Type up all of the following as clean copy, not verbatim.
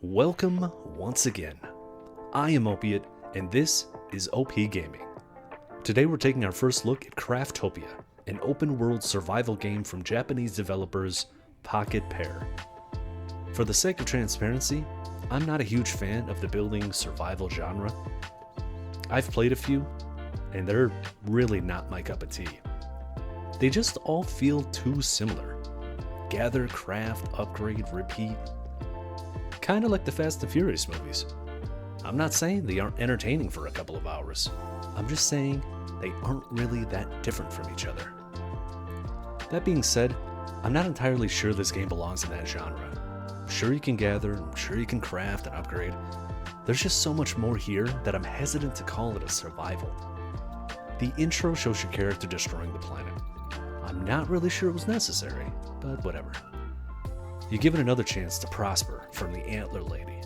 Welcome once again. I am Opiate, and this is OP Gaming. Today we're taking our first look at Craftopia, an open-world survival game from Japanese developers Pocket Pair. For the sake of transparency, I'm not a huge fan of the building survival genre. I've played a few, and they're really not my cup of tea. They just all feel too similar. Gather, craft, upgrade, repeat. Kinda like the Fast and Furious movies. I'm not saying they aren't entertaining for a couple of hours. I'm just saying they aren't really that different from each other. That being said, I'm not entirely sure this game belongs in that genre. I'm sure you can gather, I'm sure you can craft and upgrade. There's just so much more here that I'm hesitant to call it a survival. The intro shows your character destroying the planet. I'm not really sure it was necessary, but whatever. You give it another chance to prosper from the Antler Lady.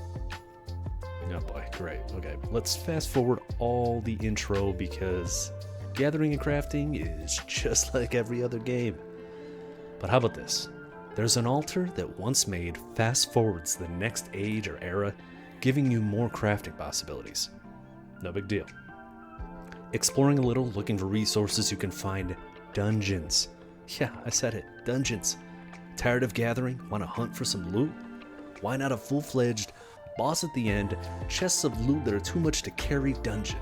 Oh boy, great. Okay, let's fast forward all the intro because gathering and crafting is just like every other game. But how about this? There's an altar that once made fast forwards the next age or era, giving you more crafting possibilities. No big deal. Exploring a little, looking for resources, you can find dungeons. Yeah, I said it, dungeons. Tired of gathering? Want to hunt for some loot? Why not a full-fledged, boss at the end, chests of loot that are too much to carry dungeon?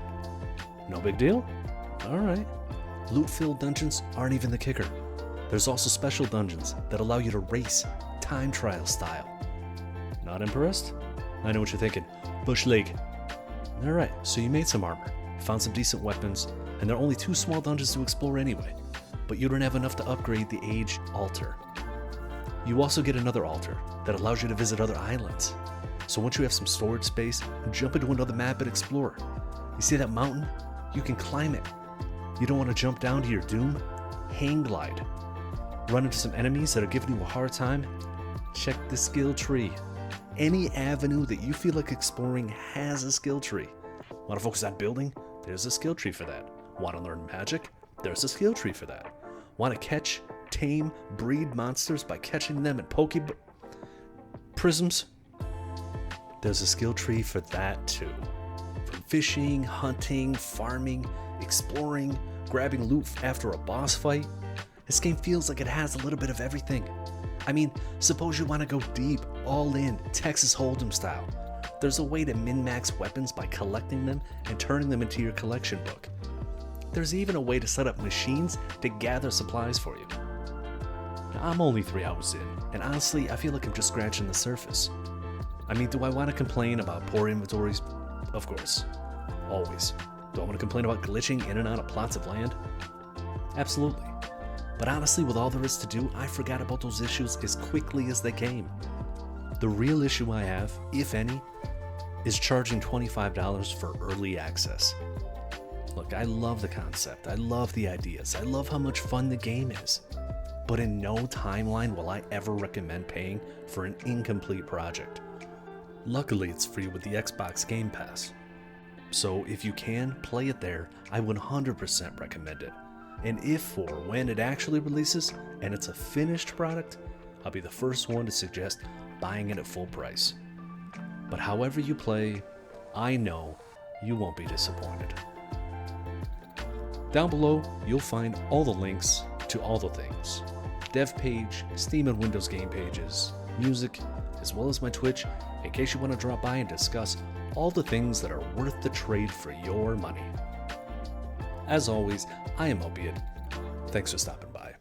No big deal? Alright. Loot-filled dungeons aren't even the kicker. There's also special dungeons that allow you to race, time trial style. Not impressed? I know what you're thinking. Bush League. Alright, so you made some armor, found some decent weapons, and there are only 2 small dungeons to explore anyway. But you don't have enough to upgrade the Age Altar. You also get another altar that allows you to visit other islands. So once you have some storage space, jump into another map and explore. You see that mountain? You can climb it. You don't want to jump down to your doom? Hang glide. Run into some enemies that are giving you a hard time? Check the skill tree. Any avenue that you feel like exploring has a skill tree. Want to focus on building? There's a skill tree for that. Want to learn magic? There's a skill tree for that. Want to catch, tame, breed monsters by catching them in prisms? There's a skill tree for that too. From fishing, hunting, farming, exploring, grabbing loot after a boss fight, this game feels like it has a little bit of everything. I mean, suppose you want to go deep, all in, Texas Hold'em style. There's a way to min-max weapons by collecting them and turning them into your collection book. There's even a way to set up machines to gather supplies for you. Now, I'm only 3 hours in, and honestly, I feel like I'm just scratching the surface. I mean, do I want to complain about poor inventories? Of course. Always. Do I want to complain about glitching in and out of plots of land? Absolutely. But honestly, with all there is to do, I forgot about those issues as quickly as they came. The real issue I have, if any, is charging $25 for early access. Look, I love the concept, I love the ideas, I love how much fun the game is. But in no timeline will I ever recommend paying for an incomplete project. Luckily, it's free with the Xbox Game Pass. So if you can, play it there, I would 100% recommend it. And if or when it actually releases, and it's a finished product, I'll be the first one to suggest buying it at full price. But however you play, I know you won't be disappointed. Down below, you'll find all the links to all the things. Dev page, Steam and Windows game pages, music, as well as my Twitch, in case you want to drop by and discuss all the things that are worth the trade for your money. As always, I am Opiate. Thanks for stopping by.